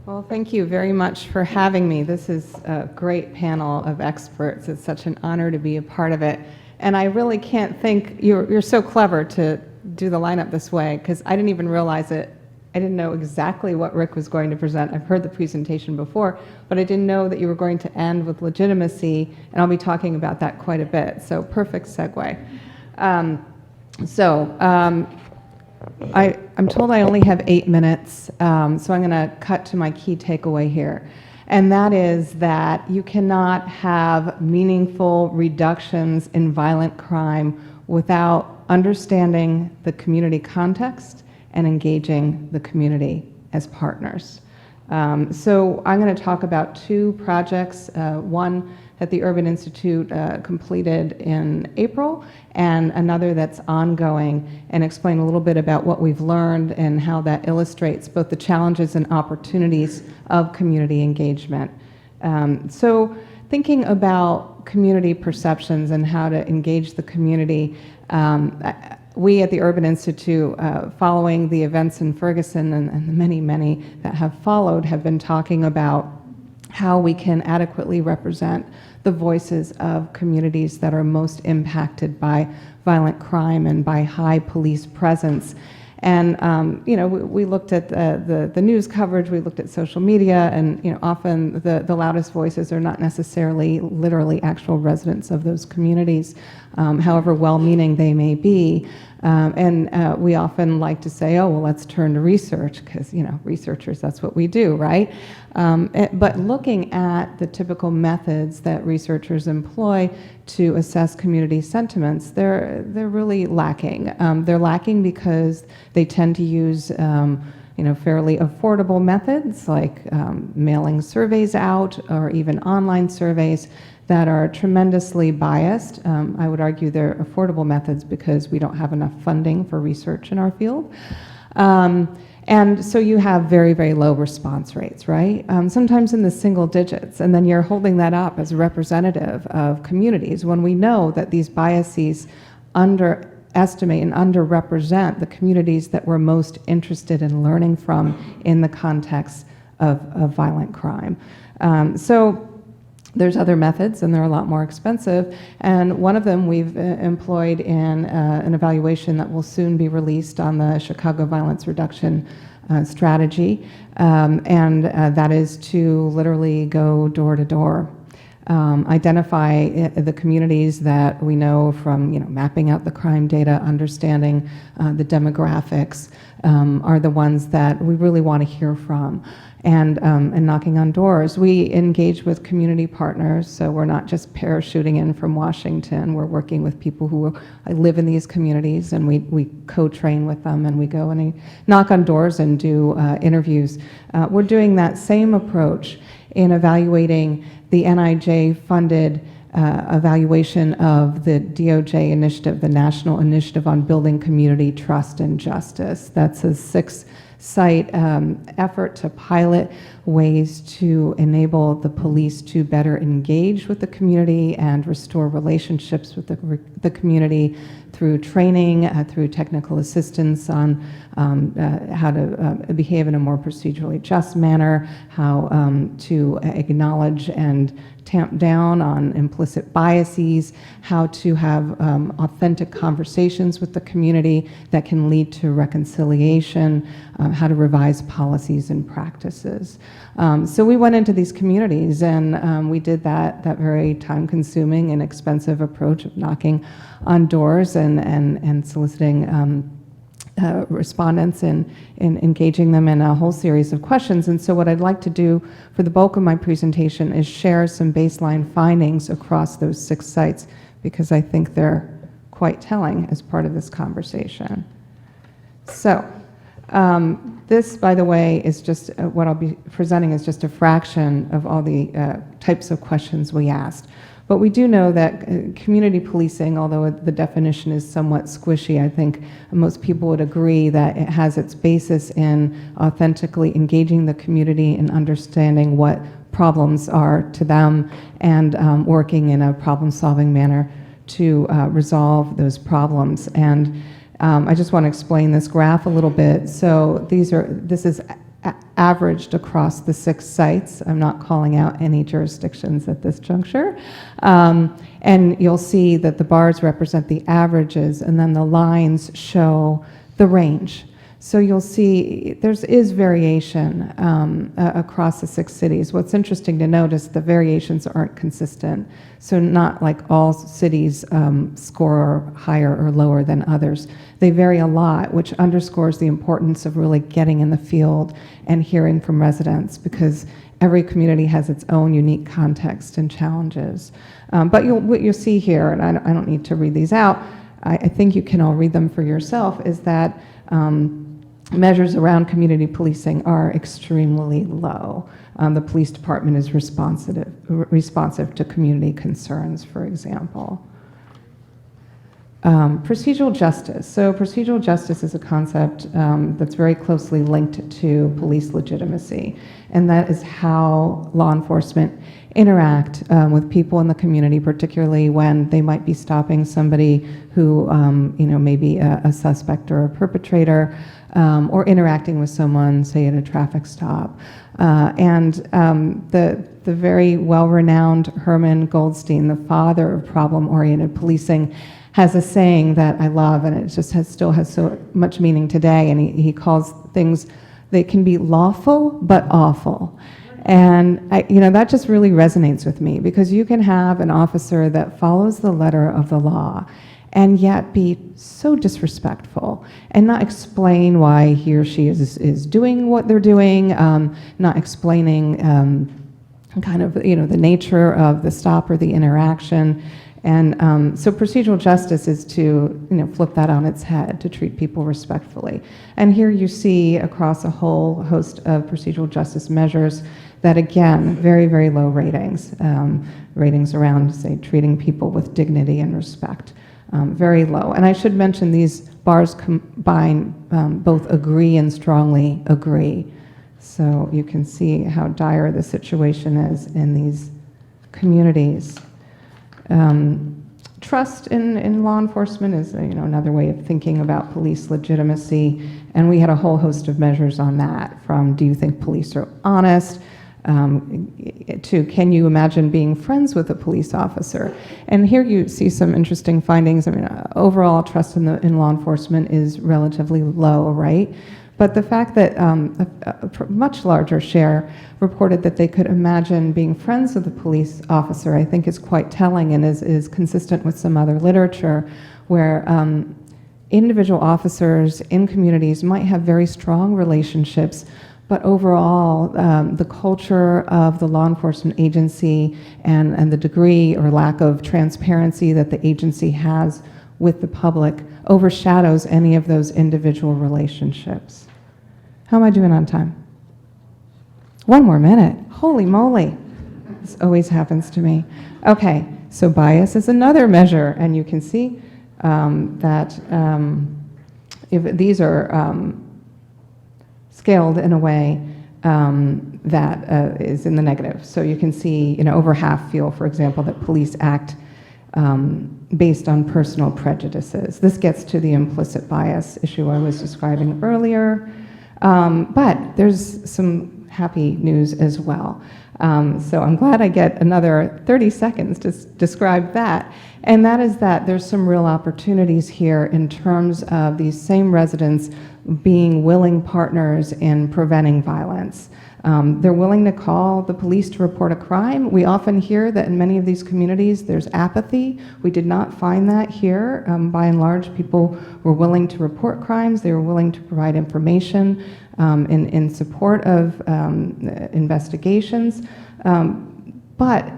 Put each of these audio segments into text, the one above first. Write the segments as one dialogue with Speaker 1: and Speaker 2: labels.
Speaker 1: Well, thank you very much for having me. This is a great panel of experts. It's such an honor to be a part of it. And I really can't think, you're so clever to do the lineup this way, because I didn't even realize it. I didn't know exactly what Rick was going to present. I've heard the presentation before, but I didn't know that you were going to end with legitimacy, and I'll be talking about that quite a bit. So perfect segue. I'm told I only have 8 minutes, so I'm going to cut to my key takeaway here. And that is that you cannot have meaningful reductions in violent crime without understanding the community context and engaging the community as partners. So I'm going to talk about 2 projects, one that the Urban Institute completed in April, and another that's ongoing, and explain a little bit about what we've learned and how that illustrates both the challenges and opportunities of community engagement. So thinking about community perceptions and how to engage the community, we at the Urban Institute, following the events in Ferguson and the many, many that have followed, have been talking about how we can adequately represent the voices of communities that are most impacted by violent crime and by high police presence. And we looked at the news coverage, we looked at social media, and often the loudest voices are not necessarily literally actual residents of those communities, however well-meaning they may be. We often like to say, oh, well, let's turn to research, because researchers, that's what we do, right? But looking at the typical methods that researchers employ to assess community sentiments, they're really lacking. They're lacking because they tend to use fairly affordable methods like mailing surveys out or even online surveys that are tremendously biased. I would argue they're affordable methods because we don't have enough funding for research in our field. And so you have very, very low response rates, right? Sometimes in the single digits, and then you're holding that up as representative of communities when we know that these biases underestimate and underrepresent the communities that we're most interested in learning from in the context of violent crime. So there's other methods, and they're a lot more expensive, and one of them we've employed in an evaluation that will soon be released on the Chicago Violence Reduction Strategy, and that is to literally go door to door. Identify the communities that we know from mapping out the crime data, understanding the demographics, are the ones that we really want to hear from, and knocking on doors. We engage with community partners, so we're not just parachuting in from Washington. We're working with people who live in these communities, and we co-train with them, and we go and knock on doors and do interviews. We're doing that same approach in evaluating the NIJ-funded evaluation of the DOJ initiative, the National Initiative on Building Community Trust and Justice. That's a 6-site effort to pilot ways to enable the police to better engage with the community and restore relationships with the community through training, through technical assistance on how to behave in a more procedurally just manner, how to acknowledge and tamp down on implicit biases, how to have authentic conversations with the community that can lead to reconciliation, how to revise policies and practices. So we went into these communities, and we did that very time-consuming and expensive approach of knocking on doors and soliciting respondents and engaging them in a whole series of questions. And so what I'd like to do for the bulk of my presentation is share some baseline findings across those 6 sites, because I think they're quite telling as part of this conversation. So this, by the way, is just what I'll be presenting is just a fraction of all the types of questions we asked. But we do know that community policing, although the definition is somewhat squishy, I think most people would agree that it has its basis in authentically engaging the community and understanding what problems are to them, and working in a problem-solving manner to resolve those problems. And I just want to explain this graph a little bit. So this is averaged across the 6 sites. I'm not calling out any jurisdictions at this juncture. And you'll see that the bars represent the averages, and then the lines show the range. So you'll see there is variation across the 6 cities. What's interesting to note is the variations aren't consistent. So not like all cities score higher or lower than others. They vary a lot, which underscores the importance of really getting in the field and hearing from residents, because every community has its own unique context and challenges. But what you'll see here, and I don't need to read these out, I think you can all read them for yourself, is that measures around community policing are extremely low. The police department is responsive to community concerns, for example. Procedural justice. So procedural justice is a concept that's very closely linked to police legitimacy, and that is how law enforcement interact with people in the community, particularly when they might be stopping somebody who may be a suspect or a perpetrator, or interacting with someone, say, at a traffic stop. The very well-renowned Herman Goldstein, the father of problem-oriented policing, has a saying that I love, and it just still has so much meaning today, and he calls things, they can be lawful but awful. And that just really resonates with me, because you can have an officer that follows the letter of the law and yet be so disrespectful and not explain why he or she is doing what they're doing, not explaining the nature of the stop or the interaction. And so procedural justice is to flip that on its head, to treat people respectfully. And here you see across a whole host of procedural justice measures that, again, very, very low ratings. Ratings around, say, treating people with dignity and respect. Very low. And I should mention these bars combine both agree and strongly agree. So you can see how dire the situation is in these communities. Trust in law enforcement is another way of thinking about police legitimacy, and we had a whole host of measures on that, from do you think police are honest, to can you imagine being friends with a police officer? And here you see some interesting findings. I mean, overall trust in law enforcement is relatively low, right? But the fact that a much larger share reported that they could imagine being friends with a police officer, I think is quite telling, and is consistent with some other literature where individual officers in communities might have very strong relationships, but overall the culture of the law enforcement agency and the degree or lack of transparency that the agency has with the public overshadows any of those individual relationships. How am I doing on time? 1 more minute. Holy moly. This always happens to me. Okay, so bias is another measure, and you can see that if these are scaled in a way that is in the negative. So you can see, over half feel, for example, that police act based on personal prejudices. This gets to the implicit bias issue I was describing earlier. But there's some happy news as well. So I'm glad I get another 30 seconds to describe that. And that is that there's some real opportunities here in terms of these same residents being willing partners in preventing violence. They're willing to call the police to report a crime. We often hear that in many of these communities there's apathy. We did not find that here. By and large, people were willing to report crimes. They were willing to provide information in support of investigations. But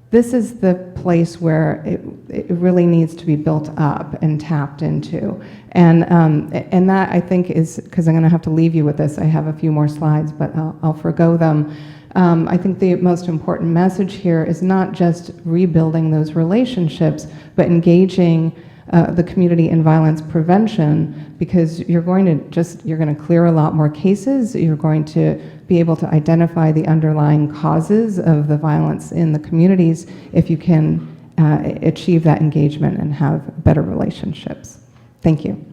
Speaker 1: this is the place where it really needs to be built up and tapped into. And that, I think, is, because I'm going to have to leave you with this. I have a few more slides, but I'll forgo them. I think the most important message here is not just rebuilding those relationships, but engaging the community in violence prevention, because you're going to clear a lot more cases. You're going to be able to identify the underlying causes of the violence in the communities if you can achieve that engagement and have better relationships. Thank you.